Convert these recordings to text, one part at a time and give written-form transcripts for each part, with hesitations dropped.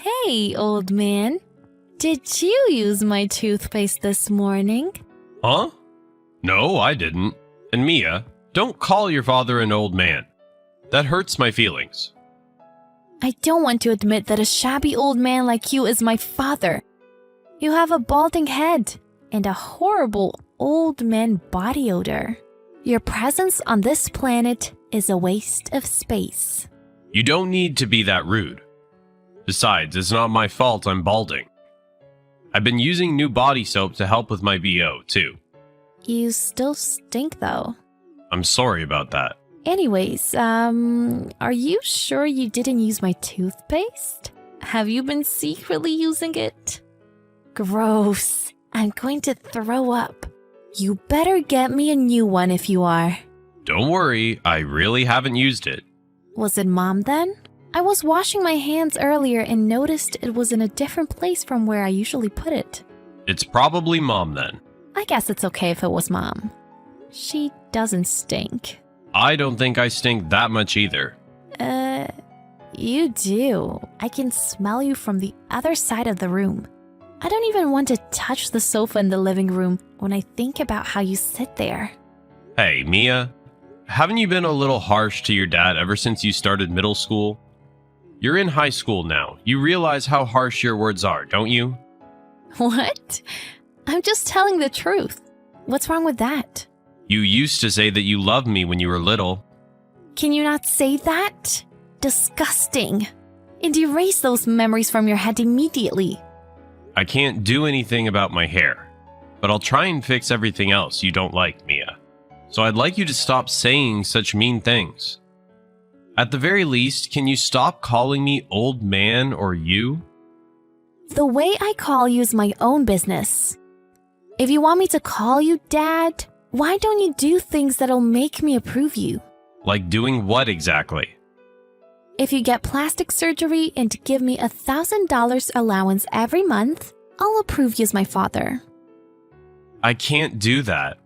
Hey, old man. Did you use my toothpaste this morning? Huh? No, I didn't. And Mia, don't call your father an old man. That hurts my feelings. I don't want to admit that a shabby old man like you is my father. You have a balding head and a horrible old man body odor. Your presence on this planet is a waste of space. You don't need to be that rude. Besides, it's not my fault I'm balding. I've been using new body soap to help with my BO, too. You still stink, though. I'm sorry about that. Anyways, are you sure you didn't use my toothpaste? Have you been secretly using it? Gross. I'm going to throw up. You better get me a new one if you are. Don't worry, I really haven't used it. Was it Mom then? I was washing my hands earlier and noticed it was in a different place from where I usually put it. It's probably Mom then. I guess it's okay if it was Mom. She doesn't stink. I don't think I stink that much either. You do. I can smell you from the other side of the room. I don't even want to touch the sofa in the living room when I think about how you sit there. Hey, Mia, haven't you been a little harsh to your dad ever since you started middle school? You're in high school now. You realize how harsh your words are, don't you? What? I'm just telling the truth. What's wrong with that? You used to say that you loved me when you were little. Can you not say that? Disgusting. And erase those memories from your head immediately. I can't do anything about my hair, but I'll try and fix everything else you don't like, Mia. So I'd like you to stop saying such mean things. At the very least, can you stop calling me old man or you? The way I call you is my own business. If you want me to call you Dad, why don't you do things that'll make me approve you? Like doing what exactly? If you get plastic surgery and give me $1,000 allowance every month, I'll approve you as my father. I can't do that.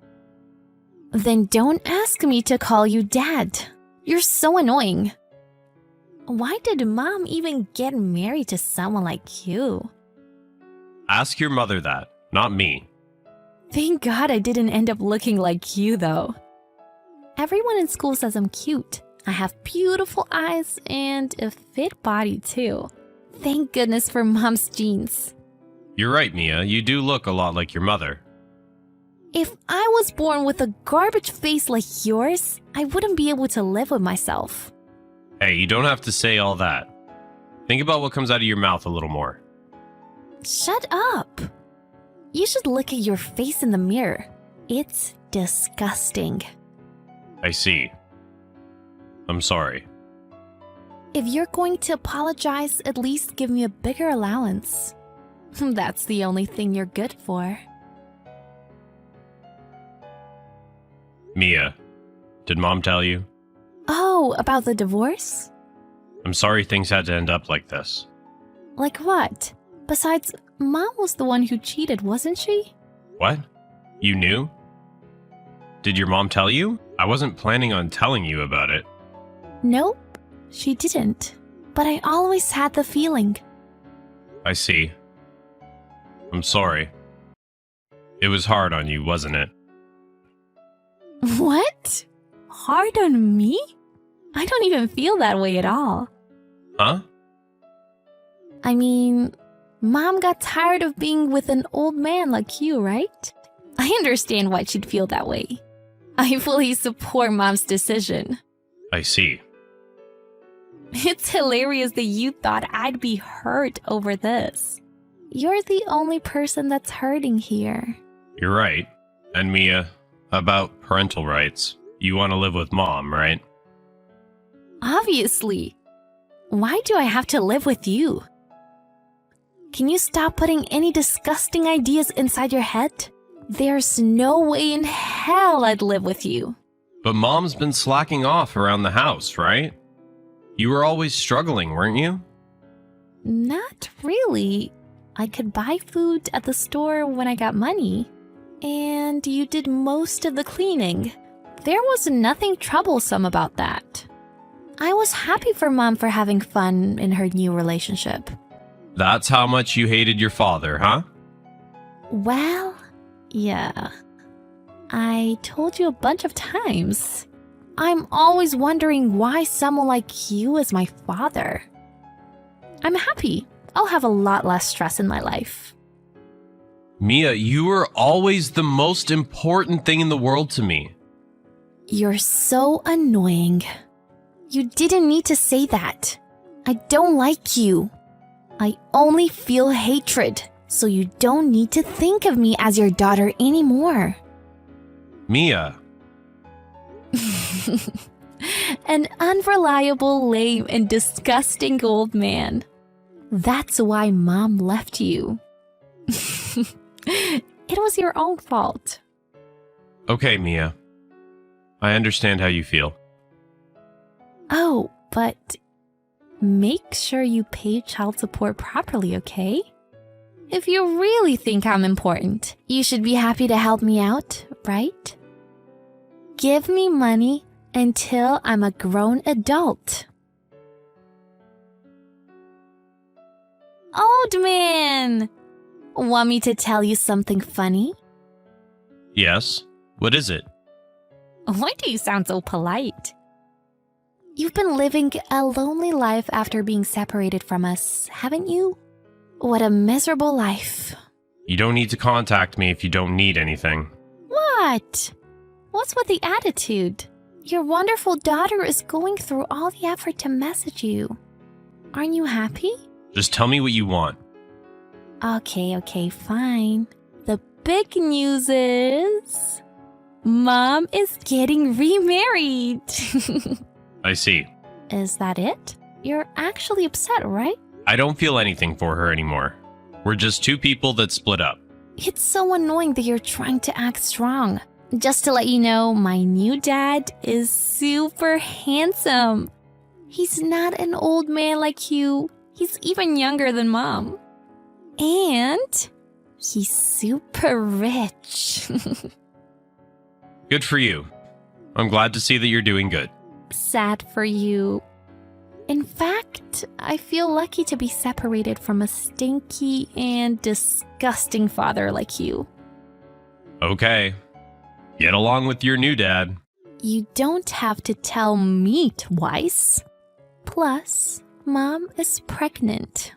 Then don't ask me to call you Dad. You're so annoying. Why did Mom even get married to someone like you? Ask your mother that, not me. Thank God I didn't end up looking like you, though. Everyone in school says I'm cute. I have beautiful eyes and a fit body, too. Thank goodness for Mom's genes. You're right, Mia. You do look a lot like your mother. If I was born with a garbage face like yours, I wouldn't be able to live with myself. Hey, you don't have to say all that. Think about what comes out of your mouth a little more. Shut up. You should look at your face in the mirror. It's disgusting. I see. I'm sorry. If you're going to apologize, at least give me a bigger allowance. That's the only thing you're good for. Mia, did Mom tell you? Oh, about the divorce? I'm sorry things had to end up like this. Like what? Besides, Mom was the one who cheated, wasn't she? What? You knew? Did your mom tell you? I wasn't planning on telling you about it. Nope, she didn't. But I always had the feeling. I see. I'm sorry. It was hard on you, wasn't it? What? Hard on me? I don't even feel that way at all. Huh? I mean, Mom got tired of being with an old man like you, right? I understand why she'd feel that way. I fully support Mom's decision. I see. It's hilarious that you thought I'd be hurt over this. You're the only person that's hurting here. You're right. And Mia, about parental rights. You want to live with Mom, right? Obviously. Why do I have to live with you? Can you stop putting any disgusting ideas inside your head? There's no way in hell I'd live with you. But Mom's been slacking off around the house, right? You were always struggling, weren't you? Not really. I could buy food at the store when I got money. And you did most of the cleaning. There was nothing troublesome about that. I was happy for Mom for having fun in her new relationship. That's how much you hated your father, huh? Well, yeah. I told you a bunch of times. I'm always wondering why someone like you is my father. I'm happy. I'll have a lot less stress in my life. Mia, you were always the most important thing in the world to me. You're so annoying. You didn't need to say that. I don't like you. I only feel hatred, so you don't need to think of me as your daughter anymore. Mia. An unreliable, lame, and disgusting old man. That's why Mom left you. It was your own fault. Okay, Mia. I understand how you feel. Oh, but make sure you pay child support properly, okay? If you really think I'm important, you should be happy to help me out, right? Give me money until I'm a grown adult. Old man! Want me to tell you something funny? Yes? What is it? Why do you sound so polite? You've been living a lonely life after being separated from us, haven't you? What a miserable life. You don't need to contact me if you don't need anything. What? What's with the attitude? Your wonderful daughter is going through all the effort to message you. Aren't you happy? Just tell me what you want. Okay, fine. The big news is... Mom is getting remarried. I see. Is that it? You're actually upset, right? I don't feel anything for her anymore. We're just two people that split up. It's so annoying that you're trying to act strong. Just to let you know, my new dad is super handsome. He's not an old man like you. He's even younger than Mom. And he's super rich. Good for you. I'm glad to see that you're doing good. Sad for you. In fact, I feel lucky to be separated from a stinky and disgusting father like you. Okay. Get along with your new dad. You don't have to tell me twice. Plus, Mom is pregnant.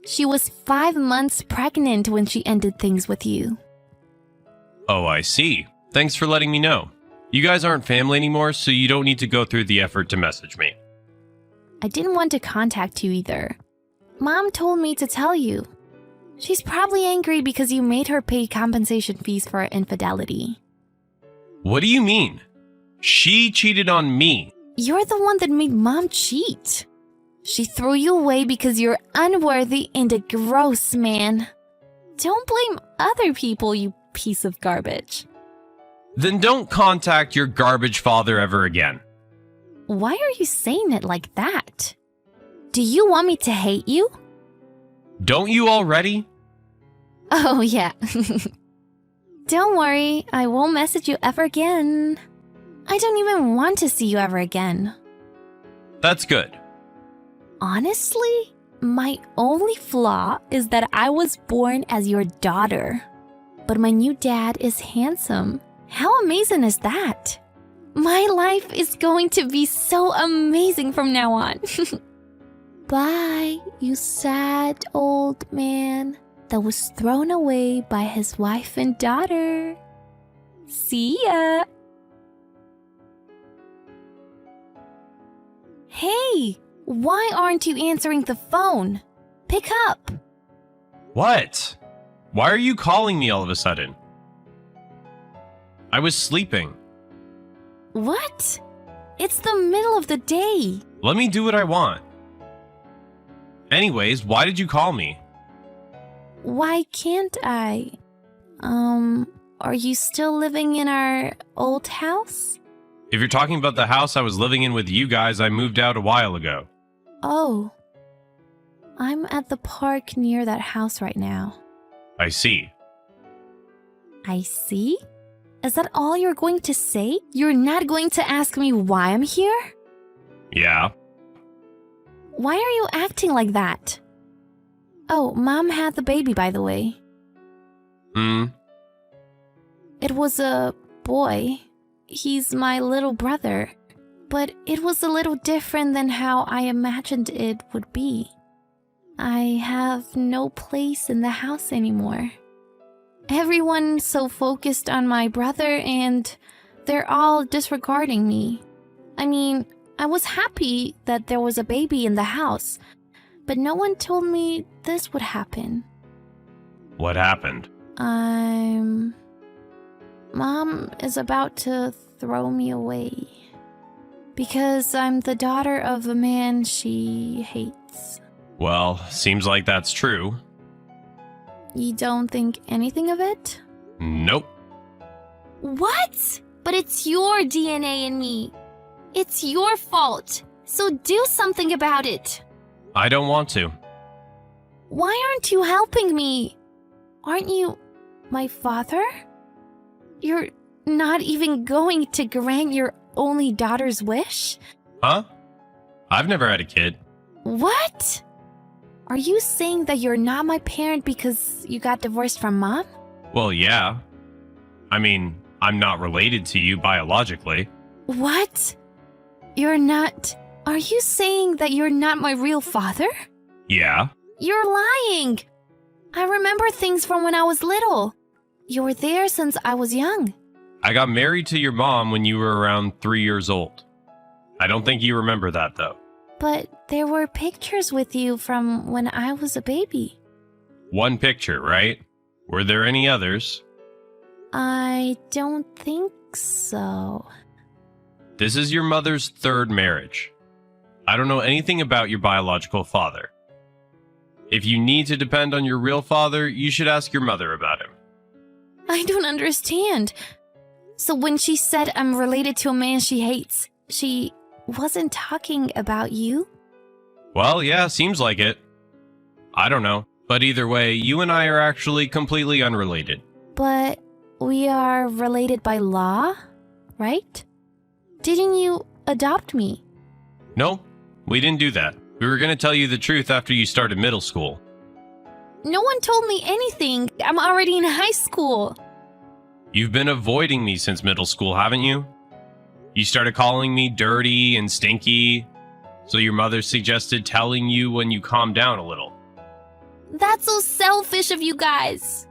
She was 5 months pregnant when she ended things with you. Oh, I see. Thanks for letting me know. You guys aren't family anymore, so you don't need to go through the effort to message me. I didn't want to contact you either. Mom told me to tell you. She's probably angry because you made her pay compensation fees for infidelity. What do you mean? She cheated on me. You're the one that made Mom cheat. She threw you away because you're unworthy and a gross man. Don't blame other people, you piece of garbage. Then don't contact your garbage father ever again. Why are you saying it like that? Do you want me to hate you? Don't you already? Oh, yeah. Don't worry, I won't message you ever again. I don't even want to see you ever again. That's good. Honestly, my only flaw is that I was born as your daughter. But my new dad is handsome. How amazing is that? My life is going to be so amazing from now on. Bye, you sad old man that was thrown away by his wife and daughter. See ya. Hey, why aren't you answering the phone? Pick up. What? Why are you calling me all of a sudden? I was sleeping. What? It's the middle of the day. Let me do what I want. Anyways, why did you call me? Why can't I? Are you still living in our old house? If you're talking about the house I was living in with you guys, I moved out a while ago. Oh. I'm at the park near that house right now. I see. I see? Is that all you're going to say? You're not going to ask me why I'm here? Yeah. Why are you acting like that? Oh, Mom had the baby, by the way. Hmm? It was a boy. He's my little brother. But it was a little different than how I imagined it would be. I have no place in the house anymore. Everyone's so focused on my brother and they're all disregarding me. I mean, I was happy that there was a baby in the house, but no one told me this would happen. What happened? Mom is about to throw me away. Because I'm the daughter of a man she hates. Well, seems like that's true. You don't think anything of it? Nope. What? But it's your DNA in me. It's your fault. So do something about it. I don't want to. Why aren't you helping me? Aren't you my father? You're not even going to grant your only daughter's wish? Huh? I've never had a kid. What? Are you saying that you're not my parent because you got divorced from Mom? Well, yeah. I mean, I'm not related to you biologically. What? You're not... Are you saying that you're not my real father? Yeah. You're lying! I remember things from when I was little. You were there since I was young. I got married to your mom when you were around 3 years old. I don't think you remember that, though. But there were pictures with you from when I was a baby. One picture, right? Were there any others? I don't think so. This is your mother's third marriage. I don't know anything about your biological father. If you need to depend on your real father, you should ask your mother about him. I don't understand. So when she said I'm related to a man she hates, she wasn't talking about you? Well, yeah, seems like it. I don't know. But either way, you and I are actually completely unrelated. But we are related by law, right? Didn't you adopt me? No, we didn't do that. We were going to tell you the truth after you started middle school. No one told me anything. I'm already in high school. You've been avoiding me since middle school, haven't you? You started calling me dirty and stinky, so your mother suggested telling you when you calmed down a little. That's so selfish of you guys.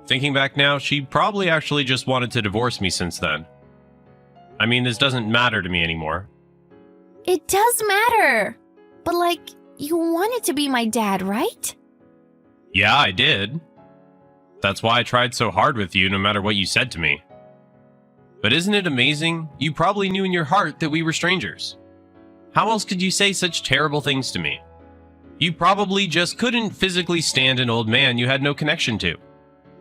Thinking back now, she probably actually just wanted to divorce me since then. I mean, this doesn't matter to me anymore. It does matter. But like, you wanted to be my dad, right? Yeah, I did. That's why I tried so hard with you no matter what you said to me. But isn't it amazing? You probably knew in your heart that we were strangers. How else could you say such terrible things to me? You probably just couldn't physically stand an old man you had no connection to.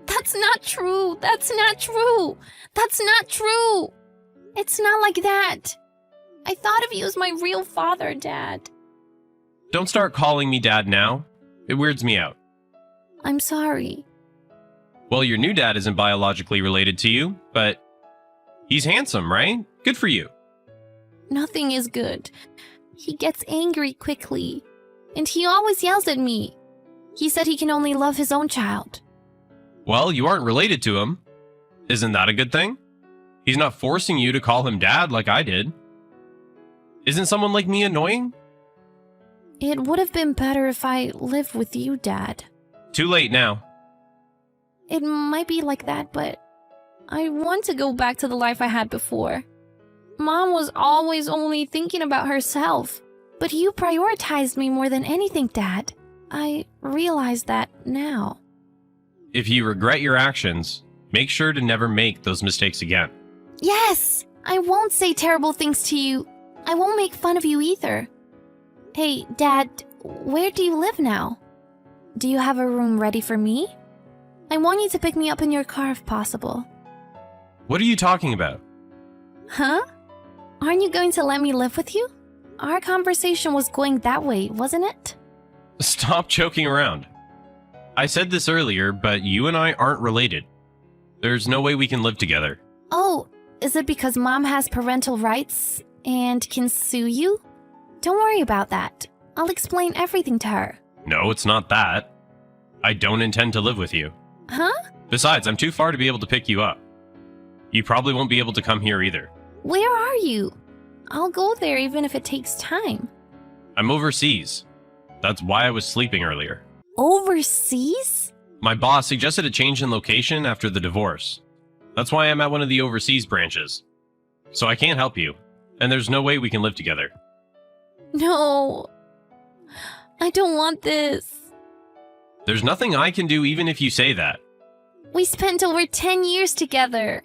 That's not true. That's not true. That's not true. It's not like that. I thought of you as my real father, Dad. Don't start calling me dad now. It weirds me out. I'm sorry. Well, your new dad isn't biologically related to you, but he's handsome, right? Good for you. Nothing is good. He gets angry quickly. And he always yells at me. He said he can only love his own child. Well, you aren't related to him. Isn't that a good thing? He's not forcing you to call him dad like I did. Isn't someone like me annoying? It would have been better if I lived with you, Dad. Too late now. It might be like that, but I want to go back to the life I had before. Mom was always only thinking about herself, but you prioritized me more than anything, Dad. I realize that now. If you regret your actions, make sure to never make those mistakes again. Yes! I won't say terrible things to you. I won't make fun of you either. Hey, Dad, where do you live now? Do you have a room ready for me? I want you to pick me up in your car if possible. What are you talking about? Huh? Aren't you going to let me live with you? Our conversation was going that way, wasn't it? Stop joking around. I said this earlier, but you and I aren't related. There's no way we can live together. Oh, is it because Mom has parental rights and can sue you? Don't worry about that. I'll explain everything to her. No, it's not that. I don't intend to live with you. Huh? Besides, I'm too far to be able to pick you up. You probably won't be able to come here either. Where are you? I'll go there even if it takes time. I'm overseas. That's why I was sleeping earlier. Overseas? My boss suggested a change in location after the divorce. That's why I'm at one of the overseas branches. So I can't help you, and there's no way we can live together. No. I don't want this. There's nothing I can do even if you say that. We spent over 10 years together.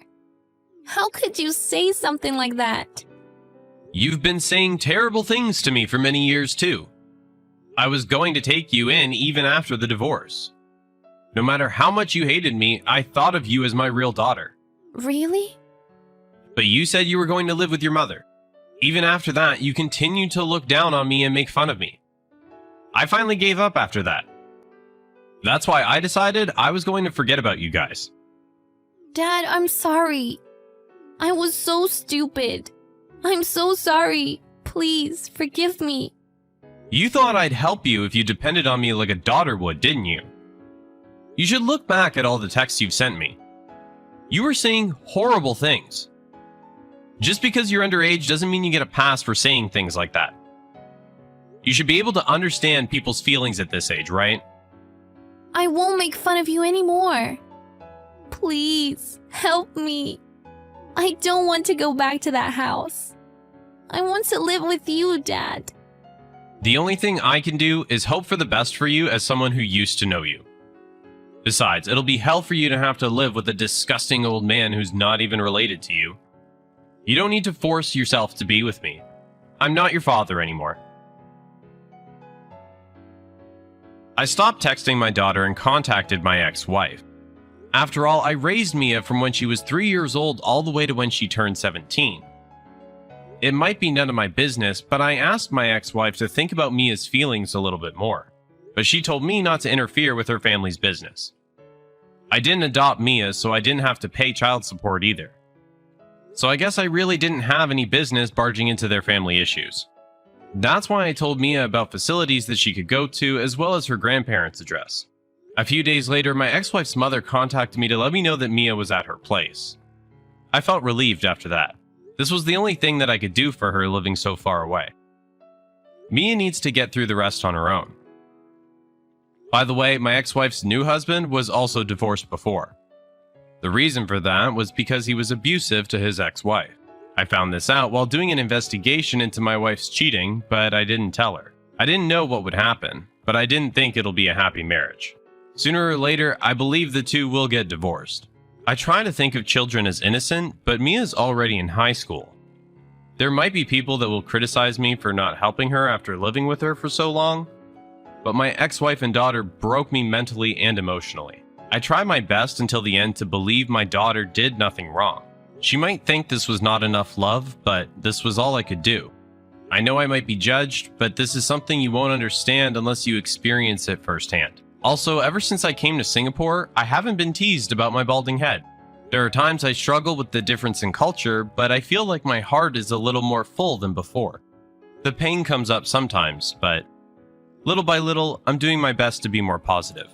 How could you say something like that? You've been saying terrible things to me for many years too. I was going to take you in even after the divorce. No matter how much you hated me, I thought of you as my real daughter. Really? But you said you were going to live with your mother. Even after that, you continued to look down on me and make fun of me. I finally gave up after that. That's why I decided I was going to forget about you guys. Dad, I'm sorry. I was so stupid. I'm so sorry. Please, forgive me. You thought I'd help you if you depended on me like a daughter would, didn't you? You should look back at all the texts you've sent me. You were saying horrible things. Just because you're underage doesn't mean you get a pass for saying things like that. You should be able to understand people's feelings at this age, right? I won't make fun of you anymore. Please, help me. I don't want to go back to that house. I want to live with you, Dad. The only thing I can do is hope for the best for you as someone who used to know you. Besides, it'll be hell for you to have to live with a disgusting old man who's not even related to you. You don't need to force yourself to be with me. I'm not your father anymore. I stopped texting my daughter and contacted my ex-wife. After all, I raised Mia from when she was 3 years old all the way to when she turned 17. It might be none of my business, but I asked my ex-wife to think about Mia's feelings a little bit more. But she told me not to interfere with her family's business. I didn't adopt Mia, so I didn't have to pay child support either. So I guess I really didn't have any business barging into their family issues. That's why I told Mia about facilities that she could go to, as well as her grandparents' address. A few days later, my ex-wife's mother contacted me to let me know that Mia was at her place. I felt relieved after that. This was the only thing that I could do for her living so far away. Mia needs to get through the rest on her own. By the way, my ex-wife's new husband was also divorced before. The reason for that was because he was abusive to his ex-wife. I found this out while doing an investigation into my wife's cheating, but I didn't tell her. I didn't know what would happen, but I didn't think it'll be a happy marriage. Sooner or later, I believe the two will get divorced. I try to think of children as innocent, but Mia's already in high school. There might be people that will criticize me for not helping her after living with her for so long, but my ex-wife and daughter broke me mentally and emotionally. I tried my best until the end to believe my daughter did nothing wrong. She might think this was not enough love, but this was all I could do. I know I might be judged, but this is something you won't understand unless you experience it firsthand. Also, ever since I came to Singapore, I haven't been teased about my balding head. There are times I struggle with the difference in culture, but I feel like my heart is a little more full than before. The pain comes up sometimes, but little by little, I'm doing my best to be more positive.